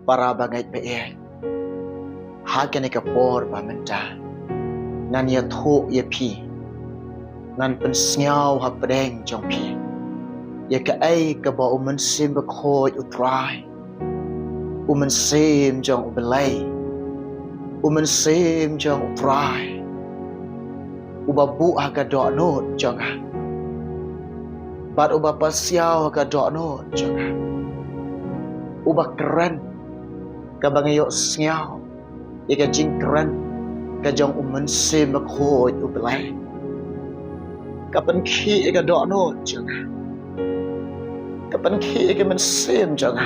para bangai pe hakan ka por ba menta nan ya tho ya pi nan pen sngau ha pedeng jong pi ya ka ai ka ba umen sim ba khoi utrai umen sim jong belai umen sim jong utrai uba bu ha ka do not jong bat uba pasiao ka do not jong uba keren ka bangayo sngau ya ka jing keren ka jong umen sim ba khoi ubelai ka pen khi ka do not jong ka pen khi ka men sim jong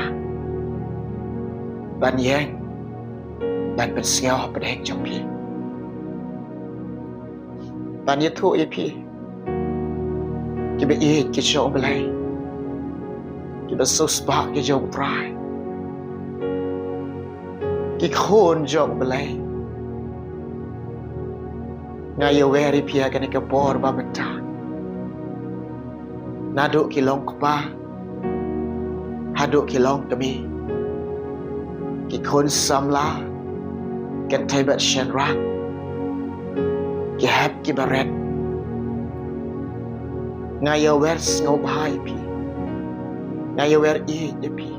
ban yang ban pen sngau pa dek jong pi ban ye thu ye pi ki be e ki chong belai ki be so spa ki jong trai ki khôn jong belai nga yo veri pia ka ne ka por ba mata na do ki long pa ha do ki long kami ki khôn samla kan thai bat shan ra ki hap ki baret nga yo ver snow bai pi nga yo ver e pi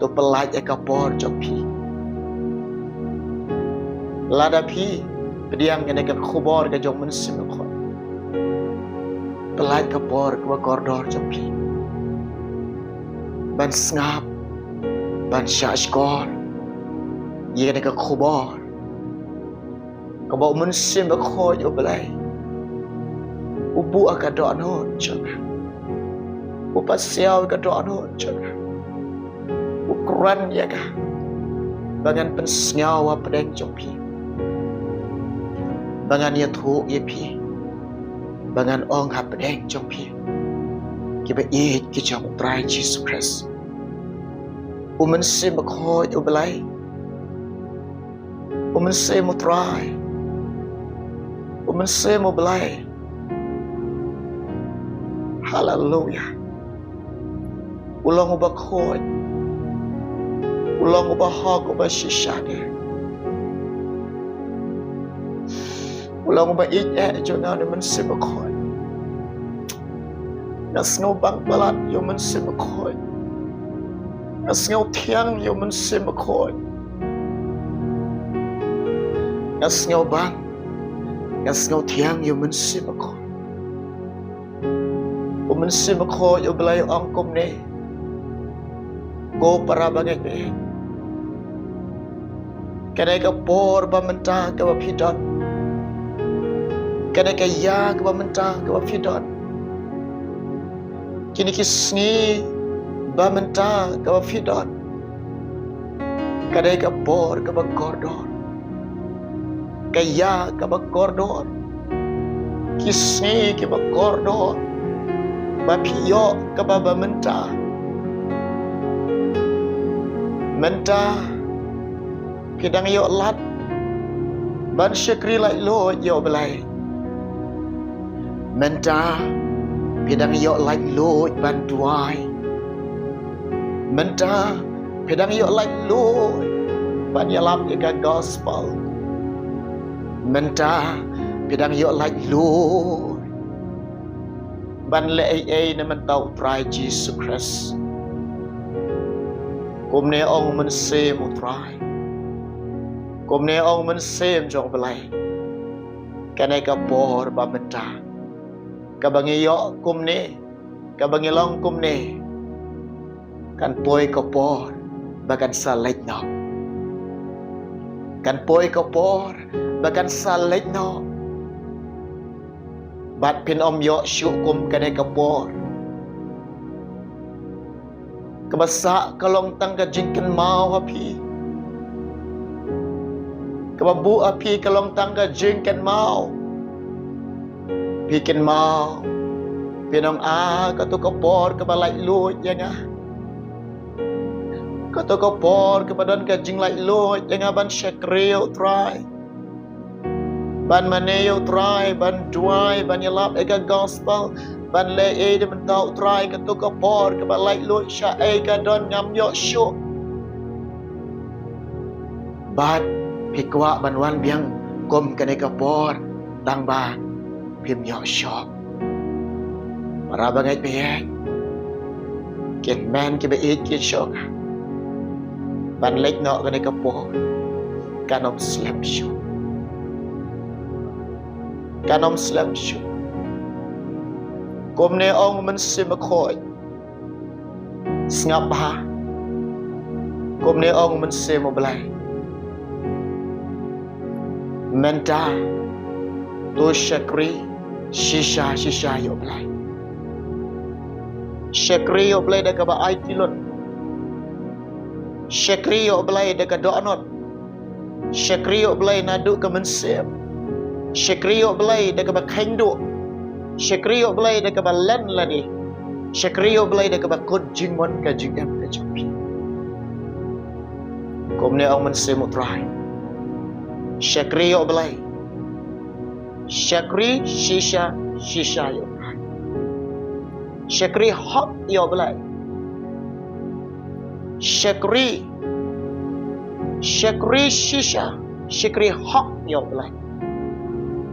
to pelaj e ka por jok pi lada pi pediam kene ka khubor ka jong men sim ko pelaj ka por ka kordor jok pi ban ngap ban shashkor ye kene ka khubor ka ba men sim ko yo belai ubu aka do no chong upasiao ka do no chong ukuran ya ka bangan pen sngawa pedeng jong pi bangan ya thu ye pi bangan ong ha pedeng jong pi ki ba e ki jong trai Jesus Christ umen sim ko yo belai umen sim mo trai umen sim mo belai hallelujah ulang uba khoi ulang uba hak uba shishade ulang uba ik jona ne men sim khoi na snow bang balat yo men sim khoi na snow thiang yo men sim khoi na snow bang na snow thiang yo men sim khoi umen sim khoi yo belai ong kom ne go para bangai be kadai ka por ba menta ka ba phidon kadai ka ya ka ba menta ka ba phidon kini ki sngi ba menta ka ba phidon kadai ka por ka ba kordor ka ya ka ba kordor ki sngi ki ba kordor ba phiyo ka ba menta menta kidang yo lat ban syakri lai lo yo belai menta kidang yo lai lo ban duai menta kidang yo lai lo ban yalap ka gospel menta kidang yo lai lo ban le ai na man tau try Jesus Christ kum ne ong man se mu try kum ne ong man sem jong belai kanai ka por ba menta ka bangi yo kum ne ka bangi long kum ne kan poi ka por ba kan salek no kan poi ka por ba kan salek no bat pin om yo shu kum kanai ka por kabasa kalong tangga jingken mau api kababu api kalong tangga jingken mau piken mau pinong katu kapor kabalai lut yang katu kapor kabadan ka jing lai lut yang ban syakriu try ban maneo try ban duai ban yalap ega gospel ban le de mentau try katu kapor kabalai lut sya ega don ngam yo shu bat pikwa banwan biang kom kane kapor tang ba phim nhỏ shop para bangai pe ken man ke be ke shop ban lek no kane kapor kanom slam show kanom slam show kom ne ong man sim khoi ngap ha kom ne ong man sim oblai menta to shakri shisha yo oblai shakri yo oblai da ka ba ai tilon shakri yo oblai da ka do anot shakri yo oblai na du ka man sim shakri yo oblai da ka ba khain do shakri yo oblai da ka ba lan la ni shakri yo oblai da ka ba kod jing mon ka jing em ka champi kom ne ong man sim utrai shakri yo oblai shakri shisha yo oblai shakri hop yo oblai shakri shisha shakri hop yo oblai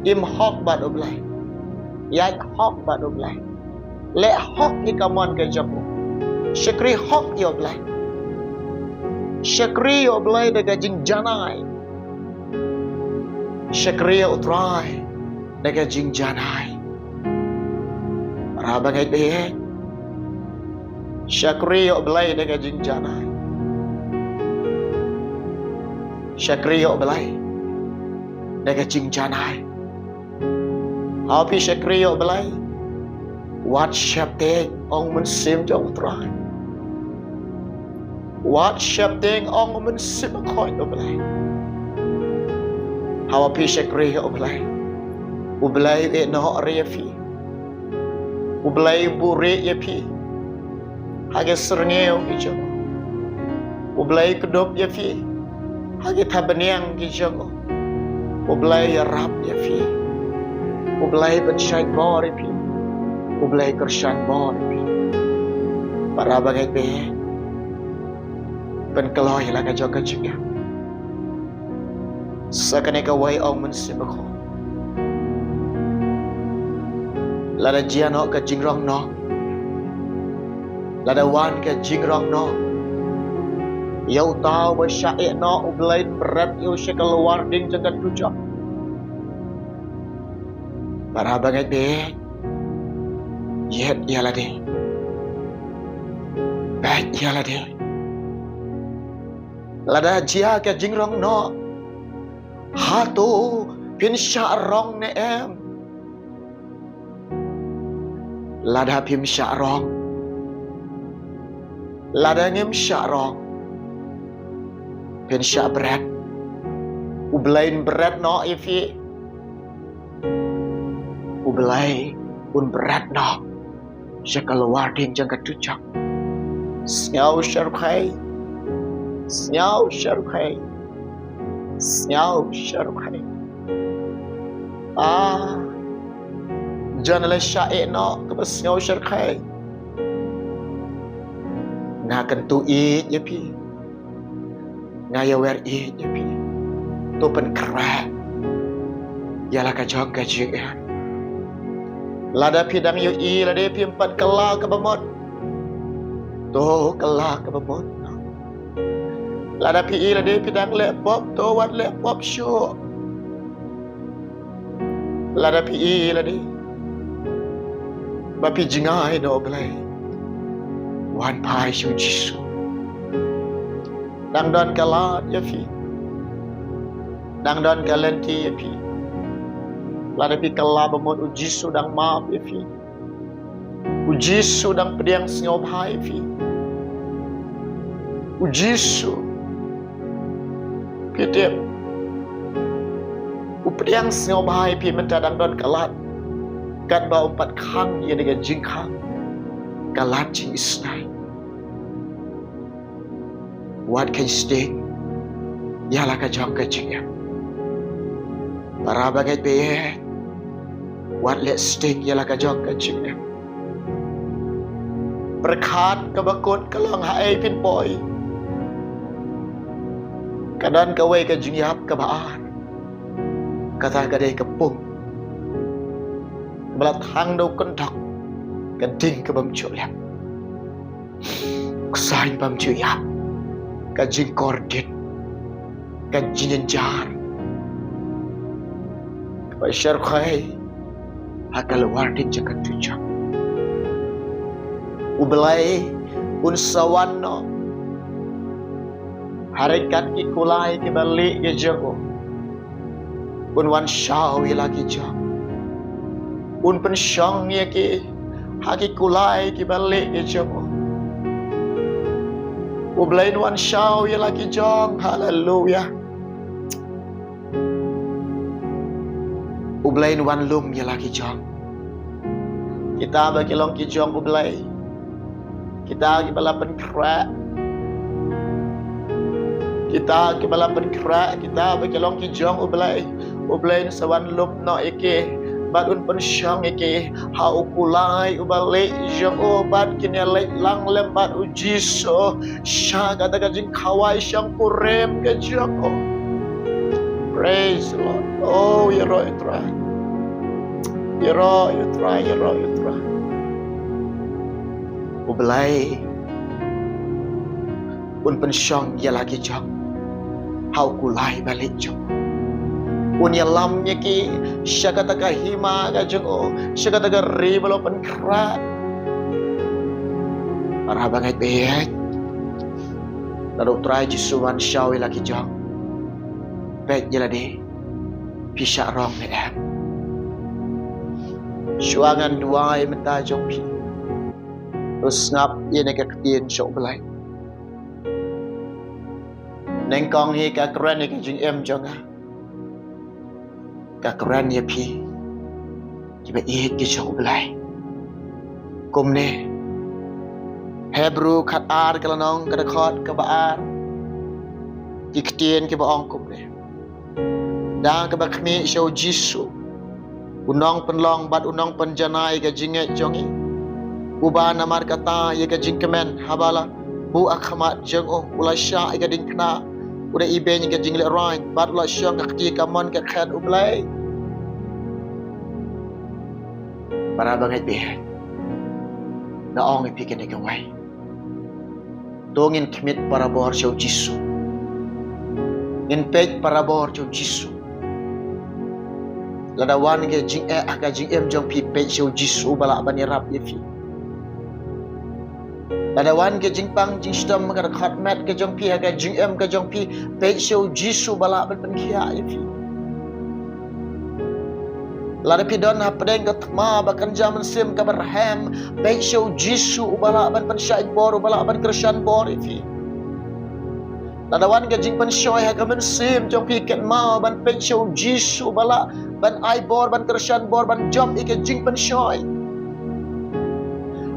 im hop bat oblai yai hop bat oblai le hop ikamon ke jamu shakri hop yo oblai shakri yo oblai daga jing janai shakri yo utrai daga jing janai rabangai be shakri yo oblai daga jing janai shakri yo oblai daga jing janai happy shakri yo oblai wat shapteng ong mun sim jong trai wat shapteng ong mun sim khoi oblai happy shakri yo oblai ublai e no refi ublai bure yepi hage srngeu gijo ublai kedop yefi hage tabaniang gijo ublai rap yefi ublai pensyai bor yepi ublai kersan bor yepi para bagai be pen keloi la ka jok ka juga sakane ka wai ong mun sibakho la da jiano ka jingrong no la da wan ka jingrong no yau tau ba syae no ublai berat yo shekalwar ding jagat tujak para bagai be yet yala de baik yala de la da jia ka jingrong no hato pin sya rong ne em lada phim sya rong lada ngem sya rong pin sya berat ublain berat no ifi ublai un berat no sekalwar din jang katujak snyau syarkhai snyau syarkhai snyau syarkhai jangan syae no kebasnyau syarkhai na kentu i yapi ngaya wer i yapi to pen kra yala ka jog ka jig lada pidang yo i lada pi empat kala ka bamot to kala ka bamot lada pi i lada pidang le pop to wat le pop show lada pi i lada bapi jingai no blai wan pai shu jisu dang don kalat ya fi dang don kalenti ya fi lada pi kala bamot ujisu dang maaf ya fi ujisu dang pediang sngop hai fi ujisu pitep upediang sngop hai pi menta dang don kalat kat ba umpat khang ia dengan jing khang kalat jing isnai what can sting yala ka jong ka jing para bagai pe what let sting yala ka jong ka jing perkhat ka bakot kalong hai pin poi Kadan kawai ka jingyap ka baan. Kata kadai ka pung. Balat hang daw kendak. Kading ka bam chulap. Kusain bam chuyap. Ka jing kordit. Ka jinjar. Ka syar khai. Hakal wardit jakat tujak. Ublay unsawanno. Harikat ki kulai ki balik ke jago. Un wan shaw ye lagi jang. Un pen syang ye ki haki kulai ki balik ke jago. Ublain wan shaw ye lagi jang. Hallelujah. Ublain wan lum ye lagi jang. Kita bagi long ki jang ublay. Kita ki balapan krak. Kita ke balapan kerak, kita berkelong ki jong ublay sawan lup no eke, badun pensyang eke, ha ukulai ubalik jong obat kini lek lang lembat ujiso, syah kata kajing kawai syang kurem ke jong. Praise the Lord. Oh, you try. You try. Ublay un pensyang ya lagi jong. Hau kulai balik jong. Unya lamnya ki syakata ka hima ka jong. Syakata ka ribalo penkrat. Para bangai beit. Lalu try jisuan syawi lagi jong. Beit jeladi. Pisyak rong ni em. Syuangan duai menta jong pi. Terus ngap ia nak ketien syok belai. Neng kong hi ka keren ni jing em jong ah. Ka keren ye pi. Kiba iit ki syok belai. Kum ni. Hebrew kat ar kalanong kada khot ka baar. Ki ketien ki ba ong kum ni. Dang ka ba khmi syok jisu. Unong penlong bat unong penjanai ka jinget jongi. Uba namar kata ye ka jing kemen habala. Bu akhamat jeng ulai syak ka ding kena. Udah ibe ni ka jing le rain bat ulai syang ka kti ka mon ka khat ublai. Para bangai be. Na ong ipi kene ka wai. Dongin kmit para bor syau jisu. In pej para bor syau jisu. Ladawan ke jing ka jing em jong pi pej syau jisu bala bani rap ye fi. Ladawan ke jing pang jing stem ka khat mat ke jong pi ka jing em ka jong pi pej syau jisu bala ban pen khia ye fi. Lada pi don ha pedeng ka thma bakan jaman sim ka berham pej syau jisu bala ban pen syai bor bala ban krisyan bor ye fi. Ladawan ke jing pen syoi ha ka men sim jong pi ken ma ban pej syau jisu bala ban ai bor ban krisyan bor ban job ke jing pen syoi.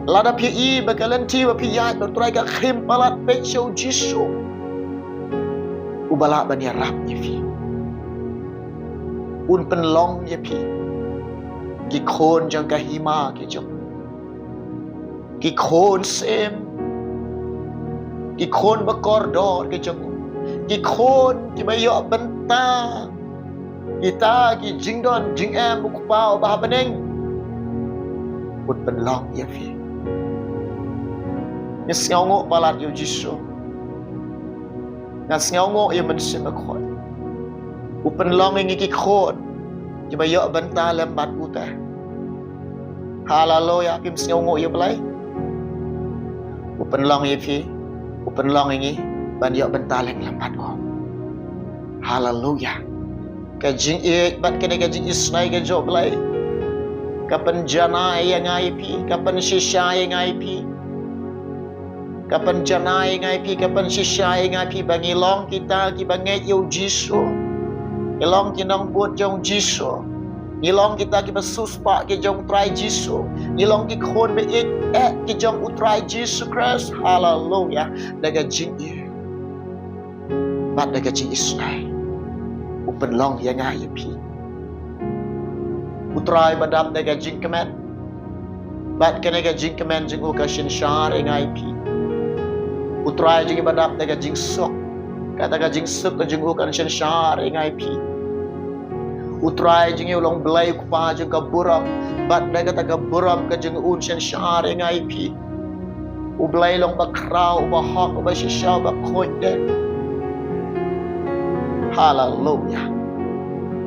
Lada pi i bakalan ti wa pi yat berturai ka khim palat pej syau jisu. Ubala ban ya rap ye fi. Un pen long ye pi. Ki khon jang ka hima ki jong. Ki khon sem. Ki khon bakor dor ki jong. Ki khon ki bayo benta. Kita ki jing don jing em buk pau bah beneng. Un pen long ye fi. Ngas ngau palat yo jisu. Ngas ngau yo men sim khot. Upen long ngi ki khot. Ki bayo benta lembat uta. Hallelujah kim ngau yo belai. Upen long ye fi. Upen long ngi ban yo benta lembat ko. Hallelujah. Ka jing e bat kene ka jing isnai ka jo belai. Kapan jana yang ngai pi, kapan shisha yang ngai pi. Kapan janai ngai pi, kapan shisha ngai pi bangi long kita ki bangai yo jisu. Ilong kinong buat jong jisu. Ilong kita ki basuspa ki jong try jisu. Ilong ki khon be ik ki jong utrai jisu Christ. Hallelujah. Daga jing ye. Bat daga jing isnai. Upen long yang ngai pi. Utrai badap daga jing kemen. Bat kena ga jing kemen jing ukashin shar ngai pi. Utrai jing badap daga jing sok. kata ka jing suk ka jing ukan shen shar ngai pi utrai jing long belai ku pa jing ka buram bat da kata ka buram ka jing un shen shar ngai pi u belai long ba krau ba hok ba shisha ba khoi de hallelujah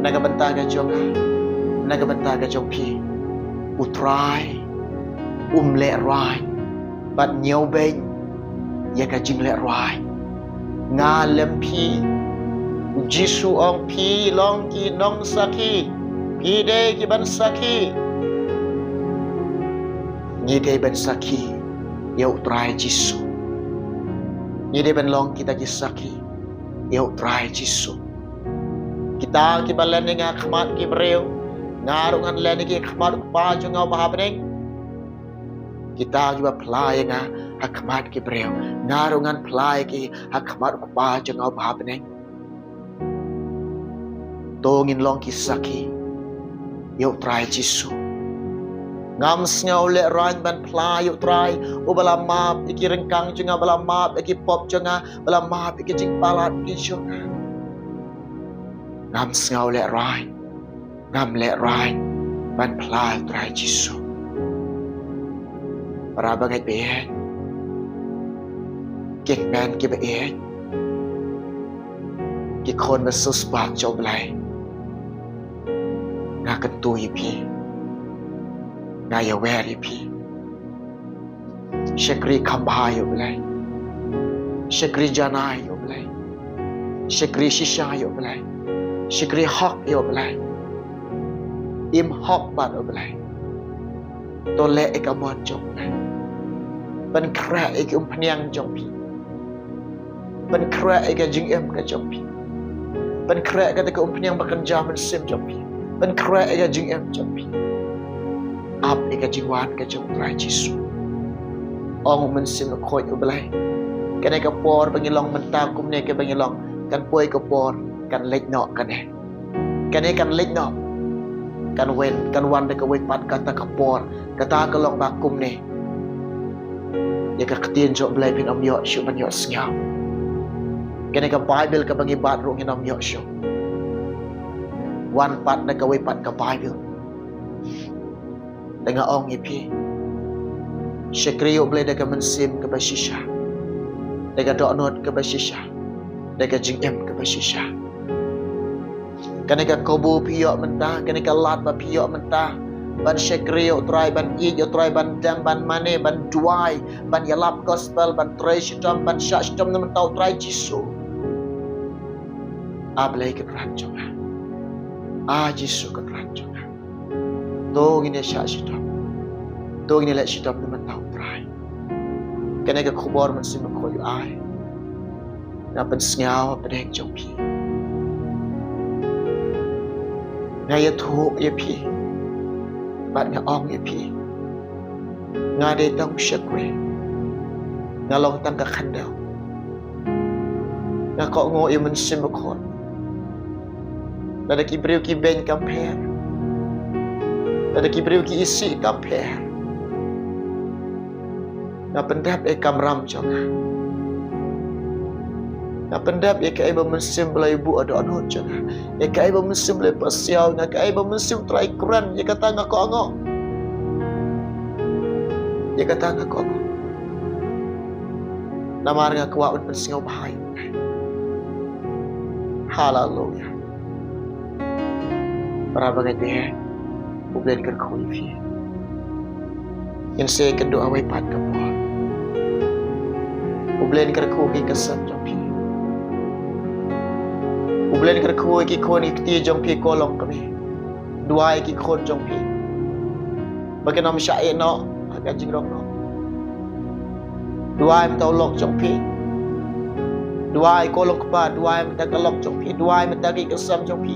naga benta ka jong naga benta ka jong pi utrai le rai bat nhiều bên ya ka jing le rai nga lem pi Jisu ong pi long ki nong saki pi de ki ban saki ni de ban saki ya utrai Jisu ni de ban long kita ki saki ya utrai Jisu kita ki balan nga khmat ki breu ngarungan len ki khmat pa ju ngau ba beneng kita juga pelai nga hakmat ki breu ngarungan pelai ki hakmat pa ju ngau ba beneng tongin long ki saki yo try Jisu ngam sngaw le ran ban pelai yo try o bala map iki rengkang ju nga bala map iki pop ju nga bala map iki jing palat ki ju ngam sngaw le ran ngam le ran ban pelai try Jisu para bagai be kek man ki be ki khon ma sus ba cho blai nga kan tu yi pi nga ya wer yi pi shekri khamba yo blai shekri jana yo blai shekri shisha yo blai shekri hok yo blai im hok ba yo blai to le ek amon jong blai ban kra ek pnyang jong pi ban kra ek jing em ka jong pi ban kra ka te pnyang bakan jaman sim jong pi ban kra ek jing em jong pi ap ek jing wan ka jong trai Jisu ong men sim ko khoi u blai kan ek por bangilong menta kum ne ke bangilong kan poi ko por kan lek no kan e kan e kan lek no kan wen kan wan de ka wet pat kata ka por kata ka long ba kum ne ya ka ktien jo blai pin om yo shu ban yo sngau kene ka Bible ka bangi bat ro nginom yo shu wan pat na ka we pat ka Bible dengan ong ipi shekriyo blai da ka mensim ka bashisha da ka do not ka bashisha da ka jing em ka bashisha kene ka kobu piyo menta kene ka lat ba piyo menta ban shekriyo try ban yo try ban dam ban mane ban duai ban yalap gospel ban treshtom ban shashtom na mentau try Jisu ablai ke ranjonga Jisu ke ranjonga tong ini shashtom tong ini lek shitom na mentau try kene ka khubor man sim ko yu ai na pen sngau pedeng jong pi na ya thu ya pi bạn nga ong ye pi nga de tong shekwe nga long tang ka khandao nga ko ngo ye men sim ko na ki breu ki ben compare na ki breu ki isi compare na pendap e kamram jonga na pendap e kai ba men sim blai bu ado ado jonga e kai ba men sim blai pasiao na kai ba men sim try kuran ye kata nga ko ngo ye kata nga ko ngo na mar nga kwa un pen singau bahai hallelujah para bagai dia ublen ker khoi fi yen se ke doa wai pat ka por ublen ker khu ki kasam jong pi ublen ker khu ki khon ik ti jong pi ko long kami duai ki khon jong pi bagen am sha e no aga jing rong no duai mtau lok jong pi duai ko lok pa duai mta ka lok jong pi duai mta ki kasam jong pi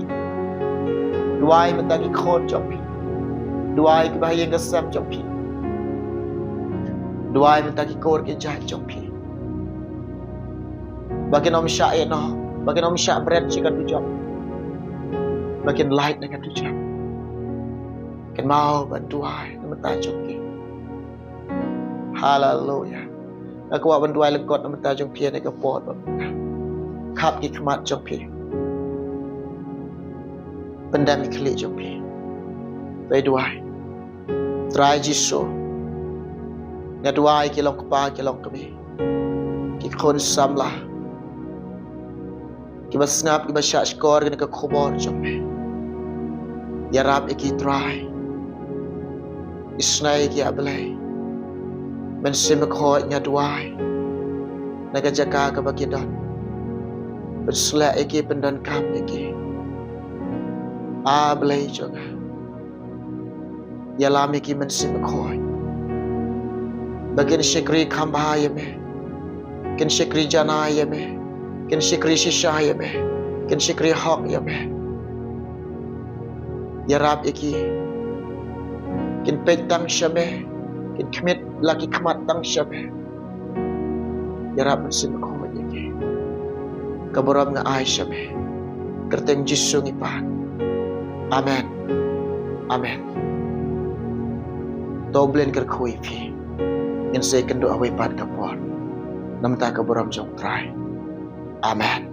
duai mta ki khon jong pi duai ki bahayeng kasam jong pi duai mta ki kor ke jah jong pi bagen am sha e no bagen om syak bread jika tujak bagen light dengan tujak kan mau bantuai nama tajung ki hallelujah aku buat bantuai lekot nama tajung pia ni ke pot khap ki khmat trong phi pendam kli trong phi về đuai trai Giêsu nhà đuai ki long pa ki long kami ki khôn samla ki basngap ki basya skor ki ka khobor trong phi ya rab ki trai isnai ki ablay men sim kho nya duai naga jaka ka bakidan bersla ki pendan kam ki ablay jonga ya lami ki men sim kho bagin shikri khamba yeme kin shikri jana yeme kin shikri shisha yeme kin shikri hok yeme ya rab ki kin pek tang shame kin khmit laki khmat tang shame ya rab sin ko yake kaboram nga ai shame kerteng Jisu ngipan amen amen toblen ker khoi phi in se kendo away pat kapor namta kaboram jong try amen